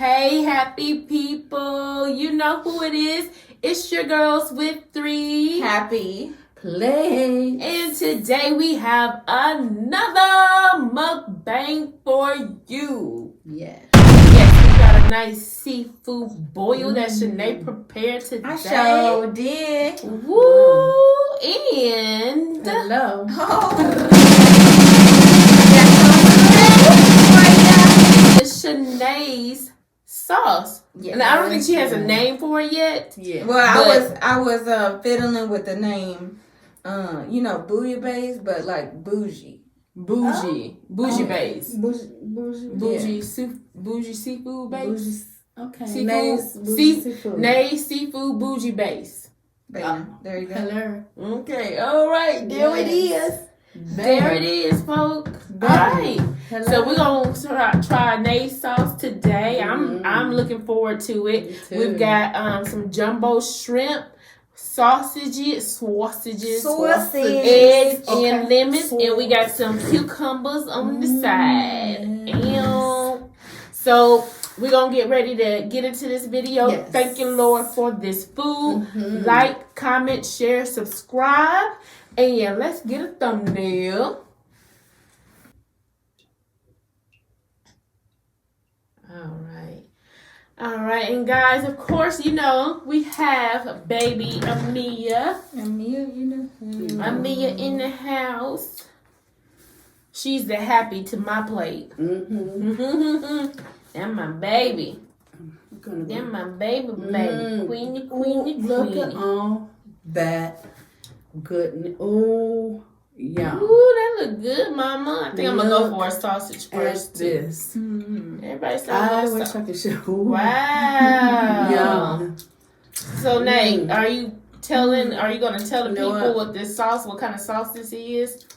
Hey, happy people. You know who it is. It's your girls with 3 Happy Play. And today we have another mukbang for you. Yes. Yes, we got a nice seafood boil that Shanae prepared today. I sure did. Woo! And hello. it's Shanae's sauce. Yeah, and I don't think she has a name for it yet. Yeah. Well, I was fiddling with the name, bouillabaisse, but like bougie. Bougie base. Bougie Seafood base. Okay. Seafood. Seafood bougie base. Bam. There you go. Hello. Okay. All right. There it is. There it is, folks. All right. Hello. So we're gonna try Nay's sauce today. I'm looking forward to it. We've got some jumbo shrimp, sausages, eggs, and lemons, and we got some cucumbers on the side. So we're gonna get ready to get into this video. Yes. Thank you, Lord, for this food. Like, comment, share, subscribe. And yeah, let's get a thumbnail. All right, and guys, of course, we have baby Amia. Amia in the house. She's the happy to my plate. That's my baby. That's my baby. Queenie. Look at all that goodness. Oh, yeah. Ooh, that look good, Mama. I think I'm gonna go for a sausage first. This. Everybody saw I wish I could show. Wow. Yeah. So, Nate, are you gonna tell the people what this sauce, what kind of sauce this is?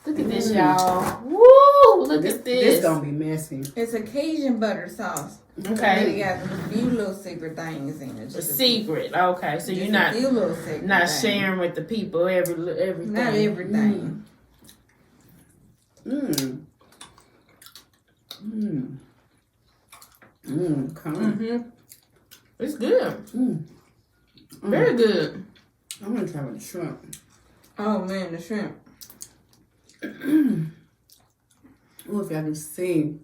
Look at this, y'all. Woo! Look at this. This gonna be messy. It's a Cajun butter sauce. Okay. It got a few little secret things in it. A secret. Okay, so you're not sharing with the people everything. Not everything. It's good. Very good. I'm gonna try with the shrimp. Oh man, the shrimp. Oh, if y'all can see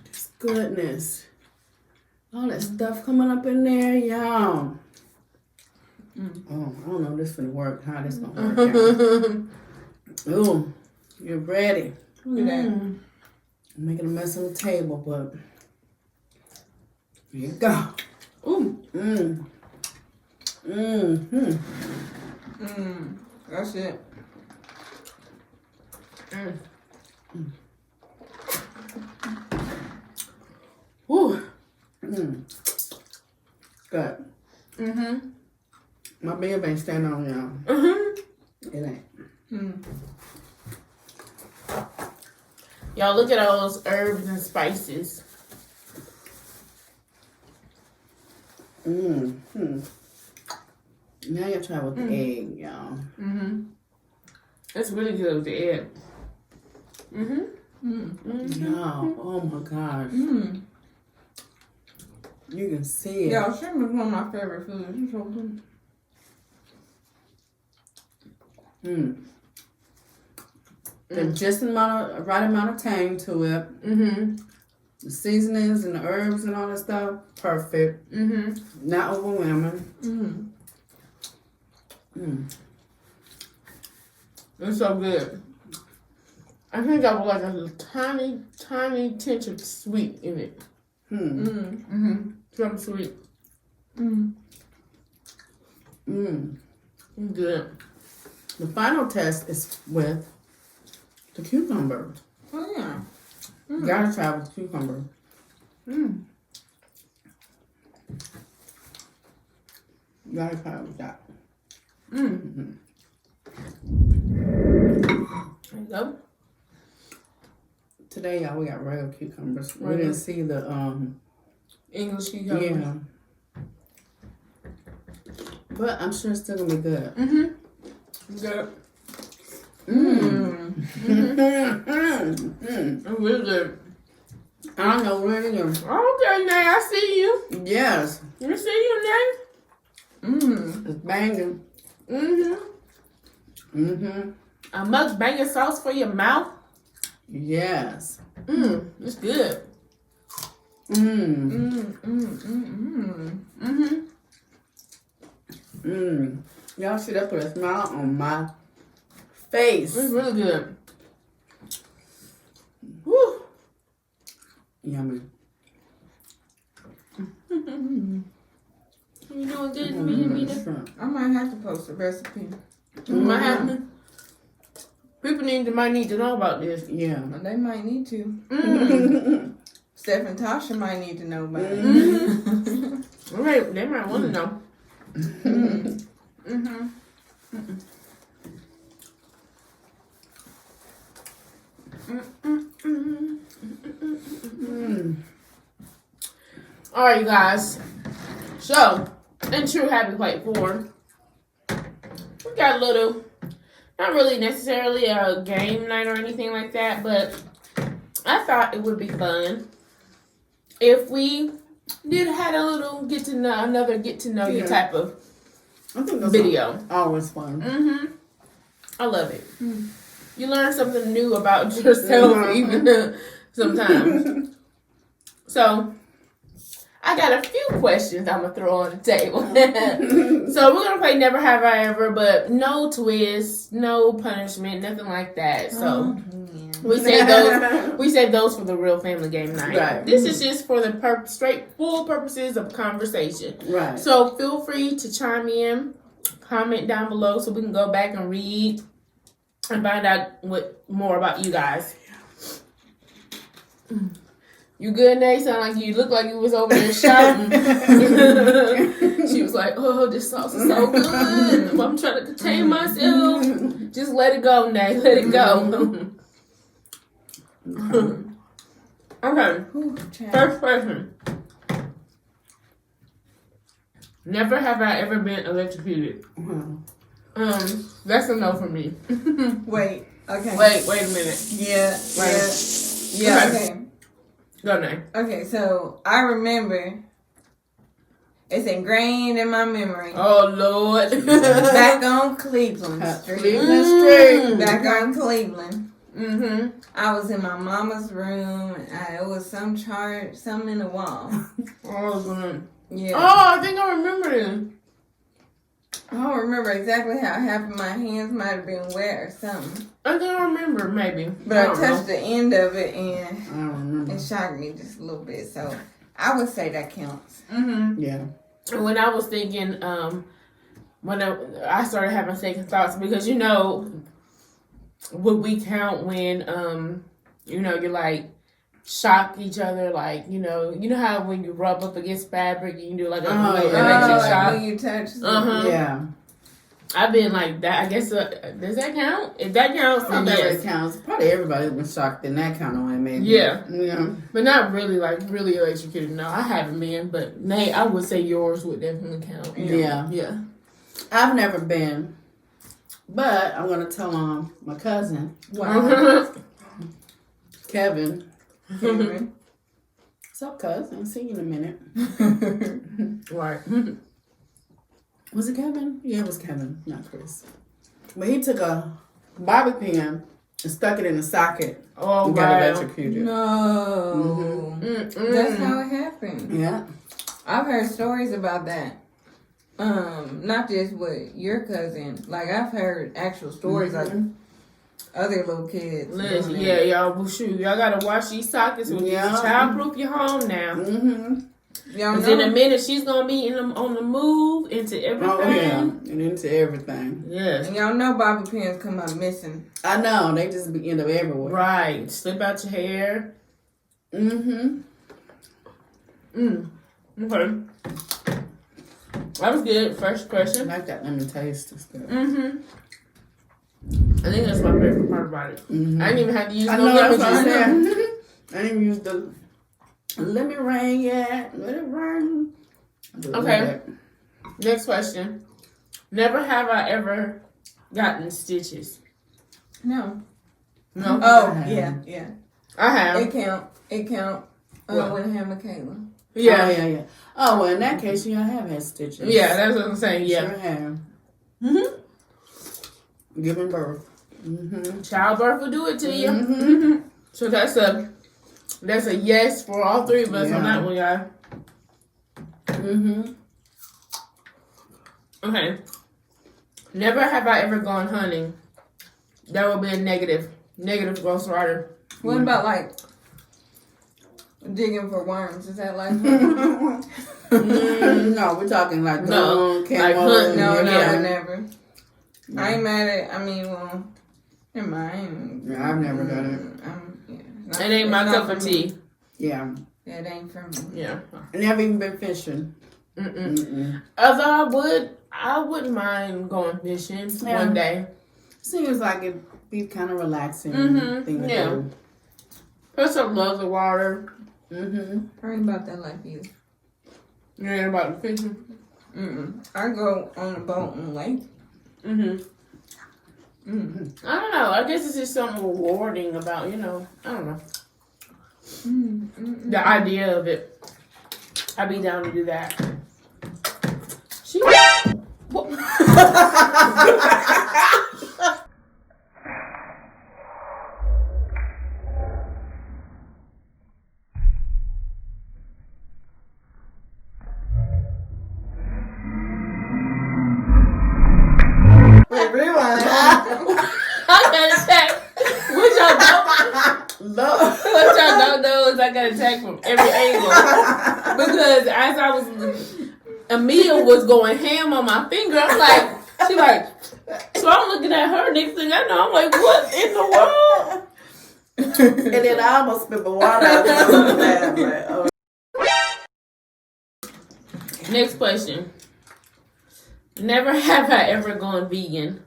this goodness, all that stuff coming up in there, y'all. Oh, I don't know if this gonna work. How this gonna work? Oh, you're ready. Look at that. I'm making a mess on the table, but here you go. Ooh. That's it. Woo. Good. My bib ain't standing on y'all. It ain't. Y'all look at all those herbs and spices. Now you try with the egg, y'all. It's really good with the egg. Y'all, oh my gosh. You can see it. Y'all, shrimp is one of my favorite foods. It's so good. There's just the right amount of tang to it. The seasonings and the herbs and all that stuff, perfect. Not overwhelming. It's so good. I think I would like a tiny, tiny tinge of sweet in it. Some sweet. Good. The final test is with the cucumber. Oh yeah. You gotta try with cucumber. You gotta try with that. There you go. Today, y'all, we got regular cucumbers. We didn't see the English cucumber. Yeah. But I'm sure it's still gonna be good. Good. Mm. Really good. I don't know where it is. Okay, Nay, I see you. Yes. You see you, Nay? Mmm. It's banging. Mm-hmm. Mm-hmm. A mukbang sauce for your mouth. Yes. It's good. Y'all see that put a smile on my face. It's really good. Woo. Yummy. You doing good, Mina? I might have to post a recipe. Might have people might need to know about this. Yeah. They might need to. Steph and Tasha might need to know about it. Right, they might want to know. All right, you guys. So, in true Happy Plate form, we got a little, not really necessarily a game night or anything like that, but I thought it would be fun if we did had a little get to know you type of I think that's video. Always fun. I love it. You learn something new about yourself even sometimes. So I got a few questions I'm gonna throw on the table. So we're gonna play Never Have I Ever, but no twist, no punishment, nothing like that. So we save those for the real family game night. Right. This is just for the straightforward purposes of conversation. Right. So feel free to chime in, comment down below so we can go back and read and find out more about you guys. You good, Nate? Sound like you look like you was over there shouting. She was like, "Oh, this sauce is so good. I'm trying to contain myself. Just let it go, Nate. Let it go." Okay. First question. Never have I ever been electrocuted. That's a no for me. Wait. Okay. Wait a minute. Yeah. Right. Yeah. Okay. Go, Nate. Okay. So I remember. It's ingrained in my memory. Oh, Lord. Back on Cleveland Street. Cleveland Street. Back on Cleveland. Mm-hmm. I was in my mama's room. It was something in the wall. Oh, good. Yeah. Oh, I think I remember this. I don't remember exactly how it happened. My hands might have been wet or something. I think I remember, maybe. But I don't touched know. the end of it I and don't remember. it shocked me just a little bit. So I would say that counts. Mm-hmm. Yeah. When I was thinking, when I started having second thoughts, because, would we count when, you're like, shock each other, like, you know how when you rub up against fabric, you can do like a electric Like shock? when you touch Yeah. I've been like that. I guess, does that count? If that counts, I then don't know if yes. it counts. Probably everybody's been shocked in that kind of way, maybe. Yeah. Yeah. But not really, really electrocuted. No, I haven't been. But, Nate, I would say yours would definitely count. Yeah. Yeah. I've never been, but I'm gonna tell on my cousin, Wow. Kevin. Kevin. What's up, cuz? I'll see you in a minute. Right. Was it Kevin? Yeah, it was Kevin, not Chris. But he took a bobby pin and stuck it in the socket Oh, and got wow. electrocuted. No. That's how it happened. Yeah. I've heard stories about that. Not just with your cousin. Like I've heard actual stories like other little kids. Listen, doing yeah, that. y'all, well, shoot, y'all gotta watch these sockets with Yeah. these childproof your home now. Y'all Because in a know. minute, she's gonna be on the move into everything. Oh, yeah. And into everything. Yes. And y'all know bobby pins come up missing. I know. They just be end up everywhere. Right. Slip out your hair. Mm-hmm. Okay. That was good. First I question. like that lemon taste and stuff. I think that's my favorite part about it. Mm-hmm. I didn't even have to use I no know, that's lemon what I'm juice. saying. I didn't use the let me rain yet. Let it rain. Okay. Next question. Never have I ever gotten stitches. No. No. Oh, I yeah. I have. It count. When I had Michaela. Yeah. Oh, yeah. Oh, well, in that case, I have had stitches. Yeah, that's what I'm saying. Yeah. Sure have. Giving birth. Childbirth will do it to you. So that's a yes for all three of us on that one, y'all. Okay. Never have I ever gone hunting. That would be a negative Ghost Rider. What about like digging for worms? Is that like? No, we're talking like No, camo. like hunt. No, Yeah. never. Yeah. I ain't mad at. I mean, well, never mind. Yeah, I've never done it. It ain't my cup of tea. it. Yeah. It ain't for me. Yeah. Never even been fishing. Although I wouldn't mind going fishing one day. Seems like it'd be kind of relaxing thing to do. Person loves the water. I ain't about that life either. You ain't about the fishing? I go on a boat and lake. I don't know. I guess it's just something rewarding about, I don't know. The idea of it. I'd be down to do that. Rewind. I got attacked. What y'all don't know is I got attacked from every angle. Because as I was, Amia was going ham on my finger. I'm like, she like, so I'm looking at her. Next thing I know, I'm like, what in the world? And then I almost spit the water out. Next question. Never have I ever gone vegan.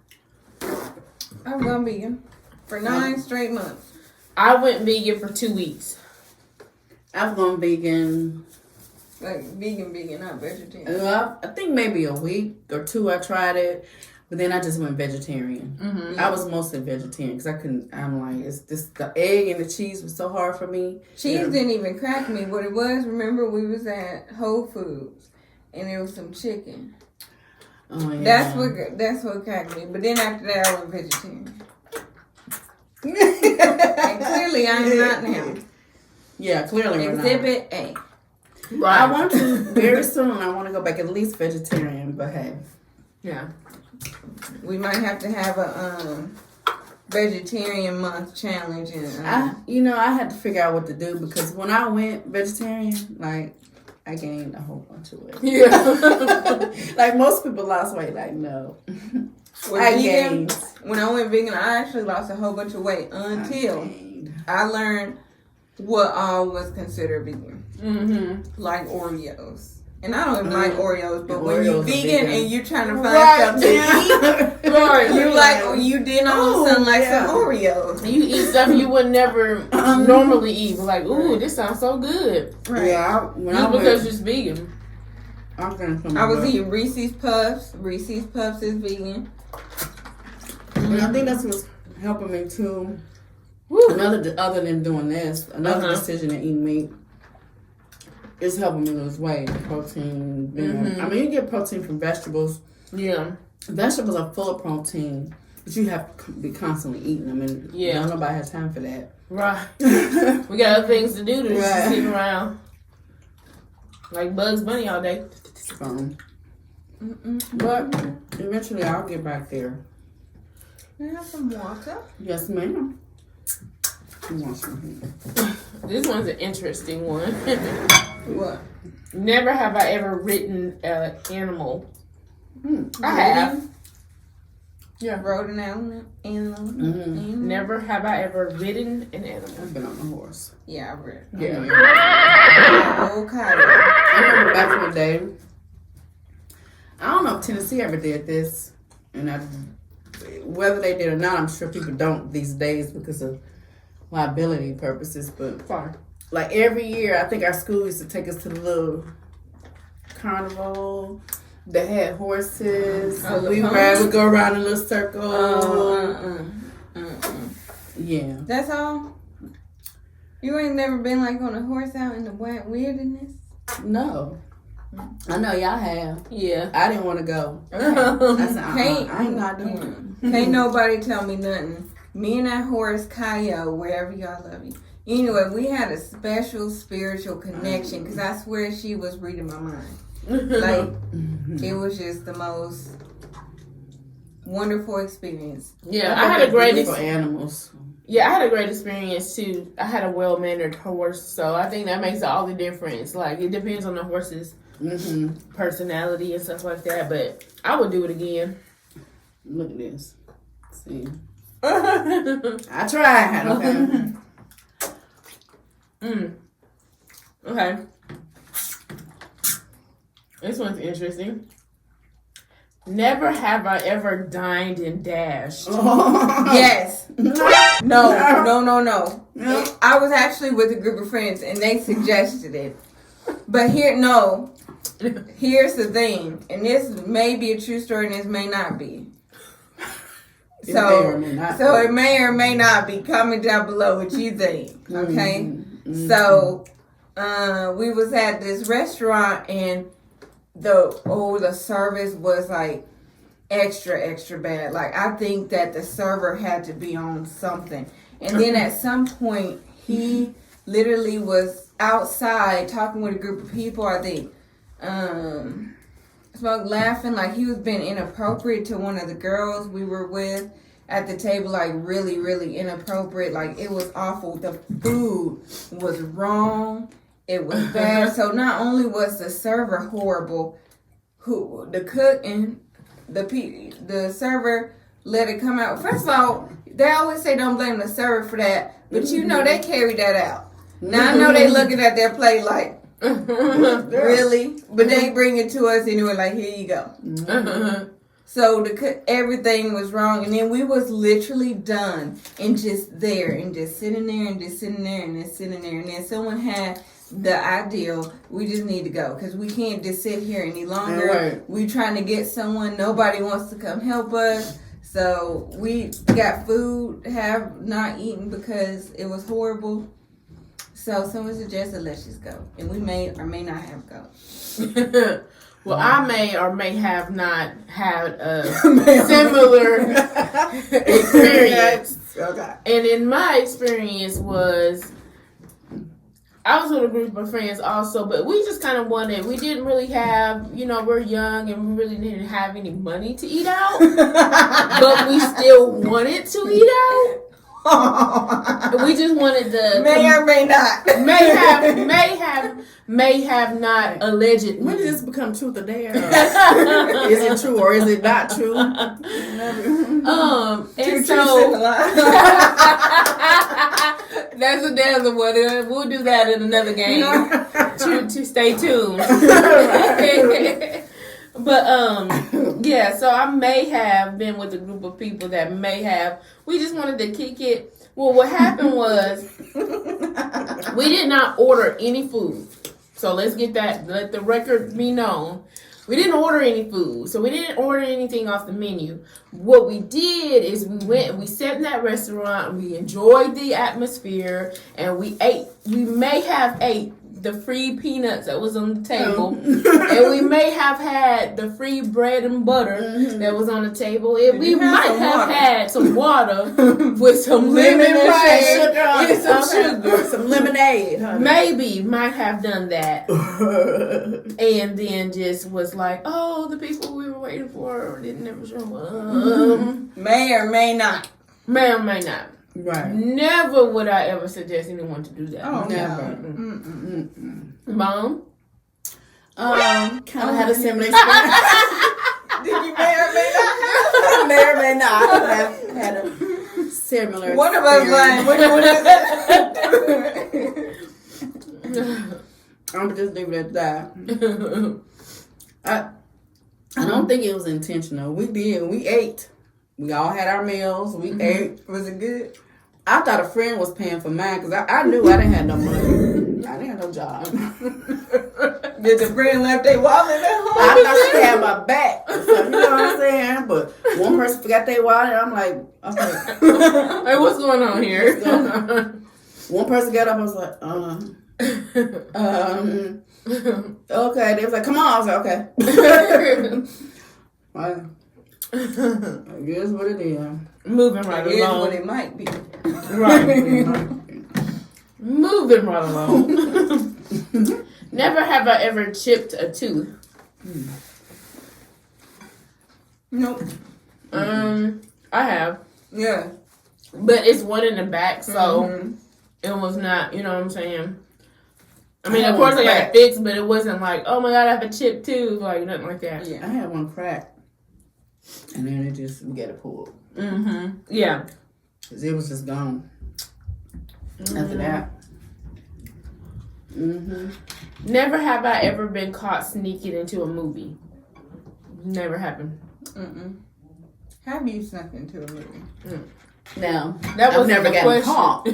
I've gone vegan for 9 straight months. I went vegan for 2 weeks. I've gone vegan. Like vegan, not vegetarian. I think maybe a week or 2 I tried it, but then I just went vegetarian. I was mostly vegetarian because I couldn't. I'm like, it's just the egg and the cheese was so hard for me. Cheese didn't even crack me. What it was, remember we was at Whole Foods and there was some chicken. Oh, yeah. That's what cracked me. But then after that, I went vegetarian. And clearly, I am not now. Yeah, clearly we're not. Exhibit A. Right. I want to very soon. I want to go back at least vegetarian, but hey, Yeah. We might have to have a vegetarian month challenge. And I had to figure out what to do because when I went vegetarian, like I gained a whole bunch of weight. Yeah. Like most people lost weight. Like no, gained. When I went vegan, I actually lost a whole bunch of weight until I learned what all was considered vegan. Like Oreos. And I don't even like Oreos, but when you're vegan and you're trying to find something to eat, you like, you did all of a sudden like some Oreos. You eat stuff you would never normally eat. Like, ooh, this sounds so good. Right. Yeah, Just because it's vegan. I was eating Reese's Puffs. Reese's Puffs is vegan. And I think that's what's helping me too. Other than doing this, another decision to eat meat is helping me lose weight. Protein. I mean, you get protein from vegetables. Yeah. Vegetables are full of protein, but you have to be constantly eating them. And nobody has time for that. Right. We got other things to do than just sit around like Bugs Bunny all day. But eventually I'll get back there. Can I have some water? Yes, ma'am. You want some? This one's an interesting one. What? Never have I ever ridden an animal. I have. Yeah. Rode an animal. Never have I ever ridden an animal. I've been on a horse. Yeah, I've ridden. Yeah. I remember back in the day. I don't know if Tennessee ever did this, and whether they did or not, I'm sure people don't these days because of liability purposes. But like every year, I think our school used to take us to the little carnival. They had horses. We would go around in a little circle. Yeah. That's all? You ain't never been like on a horse out in the wilderness? No. I know y'all have. Yeah. I didn't want to go. Okay. I said, I ain't not doing it. Can't nobody tell me nothing. Me and that horse, Kayo, wherever y'all love you. Anyway, we had a special spiritual connection because I swear she was reading my mind. Like, it was just the most wonderful experience. Yeah, I had a great animals. Yeah, I had a great experience too. I had a well-mannered horse, so I think that makes all the difference. Like, it depends on the horse's personality and stuff like that, but I would do it again. Look at this. See, I tried. Okay. Okay. This one's interesting. Never have I ever dined and dashed. Yes. No. I was actually with a group of friends and they suggested it. But here's the thing. And this may be a true story and this may not be. It may or may not be. Comment down below what you think. Okay? Mm-hmm. So, we was at this restaurant and the service was like extra bad. Like, I think that the server had to be on something. And then at some point, he literally was outside talking with a group of people, I think. Laughing like he was being inappropriate to one of the girls we were with at the table, like really, really inappropriate. Like, it was awful. The food was wrong. It was bad. So not only was the server horrible, the cook and the server let it come out. First of all, they always say don't blame the server for that, but you know they carried that out. Now I know they looking at their plate like, really? But they bring it to us anyway, like, here you go. So everything was wrong, and then we was literally done and just there and just sitting there and just sitting there and just sitting there, and then someone had the ideal, we just need to go because we can't just sit here any longer. Right. We trying to get someone, nobody wants to come help us. So we got food, have not eaten because it was horrible. So someone suggested let's just go, and we may or may not have go. Well, I may or may have not had a similar experience. Okay. And in my experience was, I was with a group of friends also, but we just kind of we didn't really have, we're young and we really didn't have any money to eat out, but we still wanted to eat out. We just wanted the may or may not may have not allegedly. When did this become truth or dare? Is it true or is it not true? And so that's another one. We'll do that in another game. to stay tuned. But yeah, so I may have been with a group of people that we just wanted to kick it. Well, what happened was we did not order any food. So let the record be known. We didn't order any food. So we didn't order anything off the menu. What we did is we sat in that restaurant, we enjoyed the atmosphere, and we ate. We may have ate the free peanuts that was on the table, and we may have had the free bread and butter that was on the table. We might have had some water with some lemon and sugar, and some sugar, some lemonade. Honey. Maybe might have done that, and then just was like, "Oh, the people we were waiting for didn't ever show up." May or may not. May or may not. Right. Never would I ever suggest anyone to do that. Oh, never. Mom? Kind of had a similar experience. Did you may or may not have? May or may not have had a similar One of us lying. What is that? I'm just leave it at that. I don't think it was intentional. We ate. We all had our meals. We ate. Was it good? I thought a friend was paying for mine because I knew I didn't have no money. I didn't have no job. Did the friend left their wallet at home? I thought she had my back. So, you know what I'm saying? But one person forgot their wallet. I'm like, okay. Hey, what's going on here? One person got up, I was like, okay. They was like, come on. I was like, okay. Right. I guess what it is. Moving right It is along. what it might be. Right. Moving right along. Never have I ever chipped a tooth. Nope. I have. Yeah. But it's one in the back, so it was not, you know what I'm saying? I mean, of course I got it fixed, but it wasn't like, oh my God, I have a chipped tooth, like nothing like that. Yeah, I had one crack. And then we got it pulled. Yeah. Because it was just gone. After that. Never have I ever been caught sneaking into a movie. Never happened. Have you snuck into a movie? Now, That was never gotten caught. The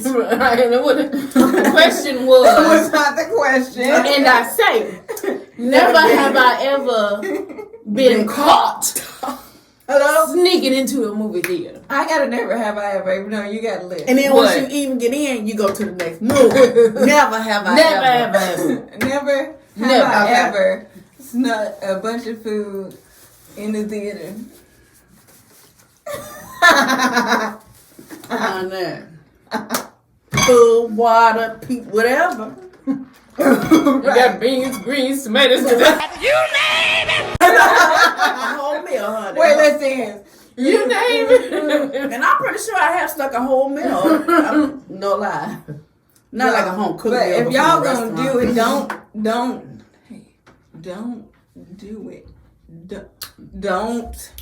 question That was, was not the question. and I say, never have I ever been caught Hello? sneaking into a movie theater. I gotta never have I ever. No, you gotta live. And then What? once you even get in, you go to the next movie. Never have I Never ever. have I ever. Never have Never. I Okay. ever snuck a bunch of food in the theater. On there. Food, water, whatever. You got beans, greens, tomatoes. A whole meal, honey. Wait, let's see. You name it. And I'm pretty sure I have stuck a whole meal. No lie. Not like a home cooked But meal. if y'all from a gonna restaurant. do it, don't do it. Don't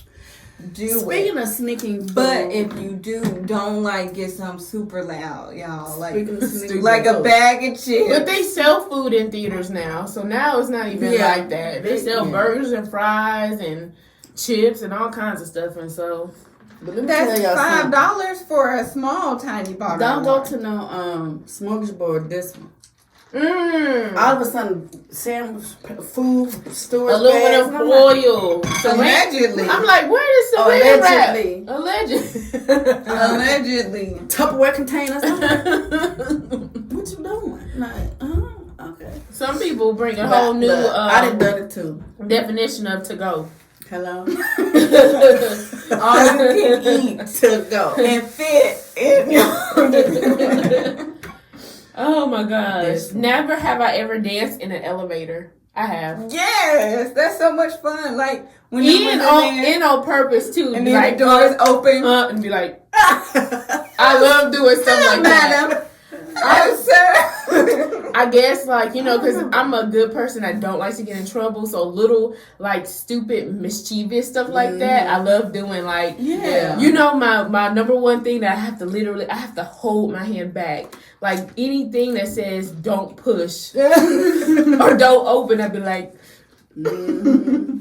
do it. Speaking of sneaking food, But if you do, don't like get some super loud, y'all. Like Speaking of sneaking like a food. bag of chips. But they sell food in theaters now, so now it's not even Yeah. like that. They sell burgers and fries and chips and all kinds of stuff, and so but let me That's tell y'all something. $5 for a small tiny bottle. Don't of go wine. to no smorgasbord this one. a All of a sudden, sandwich, food, stores, aluminum bags, and I'm like, foil. Allegedly. I'm like, where is saran wrap? allegedly. Allegedly. Tupperware containers. I'm like, what you doing? Like, okay. Some people bring a whole new I done done it too. definition of to go. Hello. All you can eat To go. and fit in Oh my gosh. This one. Never have I ever danced in an elevator. I have. Yes, that's so much fun. Like when you And on purpose too. and Be then like, the door is open. and be like, I love doing stuff like that. Madam. I'm sir. I guess, like, you know, because I'm a good person. I don't like to get in trouble. So little, like, stupid, mischievous stuff like that, I love doing. Like, Yeah. you know, my number one thing that I have to hold my hand back. Like, anything that says don't push or don't open, I'd be like,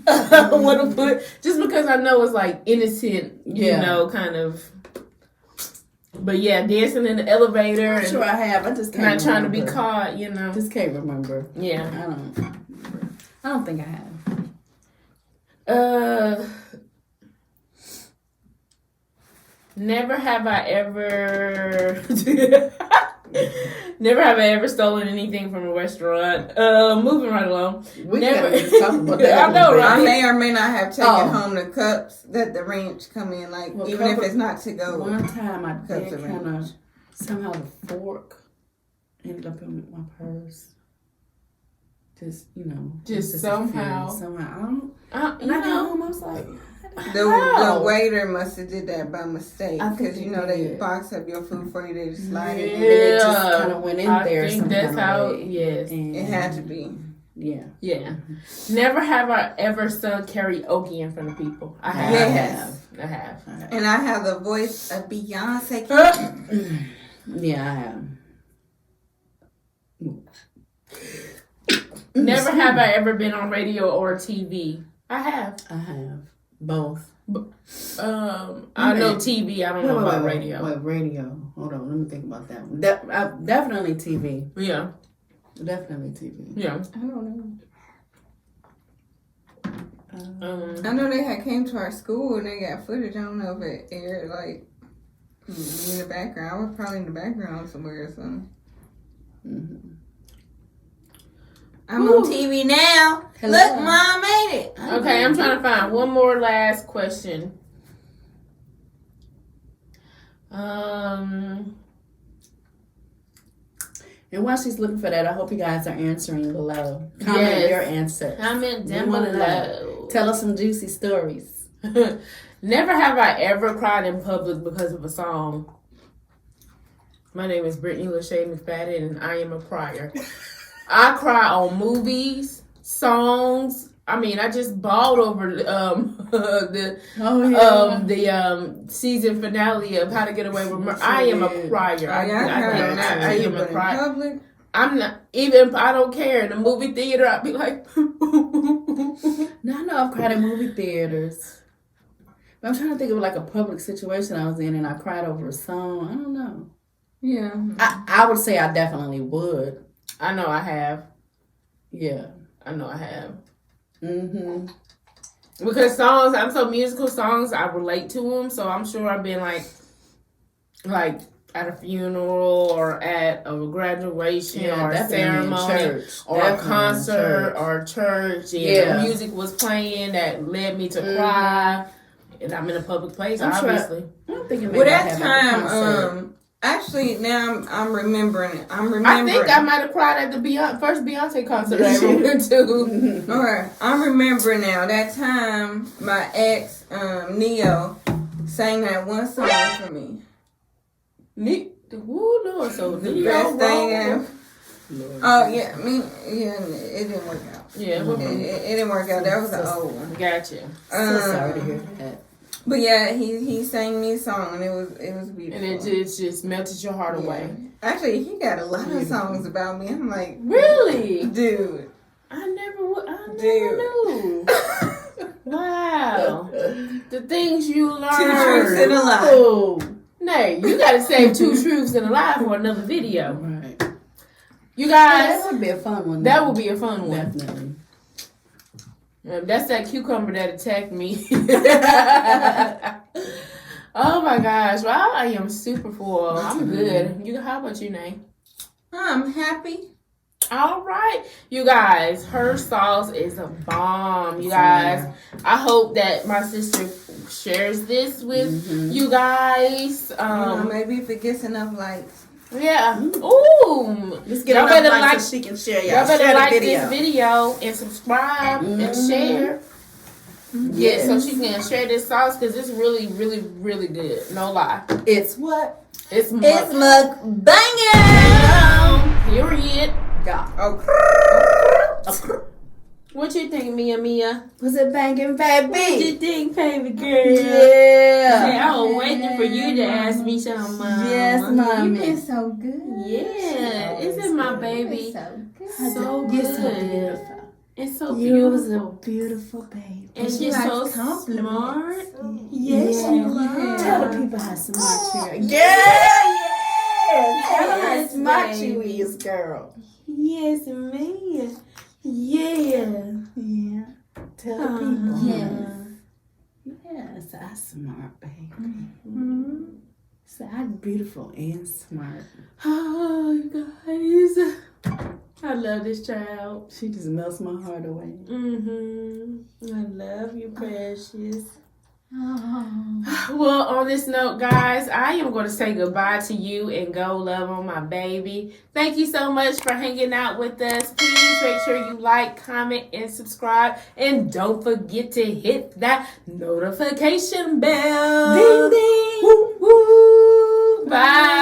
I want to put, just because I know it's, like, innocent, you know, kind of. But yeah, dancing in the elevator. I'm and sure I have. I just can't not trying to be remember. caught, you know. Just can't remember. Yeah. I don't think I have. Never have I ever stolen anything from a restaurant. Moving right along. We Never. gotta talk about that. I know, right? I may or may not have taken Oh. home the cups that the ranch come in, like Well, even if it's not to go. One time I Cups did of kind ranch. of, somehow the fork ended up in my purse. Just, you know. Just a somehow. feeling. Somehow. I don't, You and I got know, home, I was like, The waiter must have did that by mistake I think because you they know they did. box up your food for you, they just slide it in. and it just kind of went in I there. think some that's kind of how. way. Yes. And, It had to be. Yeah. Yeah. Never have I ever sung karaoke in front of people. I have. Yes. I have. And I have the voice of Beyonce. Yeah, I have. Never have I ever been on radio or TV. I have. I have. Both. I know TV. I don't know about radio. Wait, radio. Hold on, let me think about that one. Definitely TV. Yeah. Definitely TV. Yeah. I don't know. Um, I know they had came to our school and they got footage. I don't know if it aired like in the background. I was probably in the background somewhere or something. I'm on TV now. Hello. Look, Mom made it. Okay, I'm trying to find one more last question. And while she's looking for that, I hope you guys are answering below. Comment your answer. Comment down below. Tell us some juicy stories. Never have I ever cried in public because of a song. My name is Brittany Lachey McFadden, and I am a crier. I cry on movies, songs. I mean, I just bawled over the season finale of How to Get Away with Murder. I am a crier. I am a crier. I'm not even. I don't care. In the movie theater, I'd be like. No, I know I've cried in movie theaters, but I'm trying to think of like a public situation I was in, and I cried over a song. I don't know. Yeah, I would say I definitely would. I know I have. Yeah, I know I have. Mm-hmm. Because songs, I'm so musical songs, I relate to them. So I'm sure I've been like at a funeral or at a graduation or a ceremony or a concert or church. And the music was playing that led me to cry. And I'm in a public place, obviously. I'm thinking well, that time, actually, now I'm remembering. I think I might have cried at the first Beyonce concert I ever went to. Alright, I'm remembering now. That time, my ex, Neo, sang that one song for me. Lord, so the best thing ever. Oh, yeah, it didn't work out. Yeah, it didn't work out. That was the old one. Gotcha. So sorry to hear that. But yeah, he sang me a song and it was beautiful. And it just melted your heart away. Actually, he got a lot of songs about me. I'm like, really, dude. I never knew. Wow, the things you learn. 2 truths and a lie. Oh, Nay, you got to save 2 truths and a lie for another video. Right. You guys, that would be a fun one. That would be a fun one. Definitely. That's that cucumber that attacked me. Oh my gosh. Well, I am super full. I'm good. How about you, Nay? I'm happy. All right. You guys, her sauce is a bomb. You guys, I hope that my sister shares this with you guys. Maybe if it gets enough likes. Yeah. Ooh. Let's get enough likes so she can share. Y'all better like this video and subscribe and share. Yes, so she can share this sauce because it's really, really, really good. No lie. It's what? It's mukbanging. Period. Yeah. What you think, Mia? Was it banging, baby? What you think, baby girl? Yeah. I was waiting for you to ask me something, Mama. Yes, Mommy. You've been so good. Yeah. Isn't my baby so good? You're so beautiful. It's so You beautiful. was a beautiful baby. And she's so smart. Yes, you are. Tell the people how smart you are. Yeah. Tell them how Yes, smart baby. you is, girl. Yes, man. Yeah. Tell the people. Yes. Yes, I'm smart, baby. Mm-hmm. So I'm beautiful and smart. Oh, you guys. I love this child. She just melts my heart away. I love you, precious. Well, on this note, guys, I am going to say goodbye to you and go love on my baby. Thank you so much for hanging out with us. Please make sure you like, comment, and subscribe. And don't forget to hit that notification bell. Ding, ding. Woo, woo. Bye.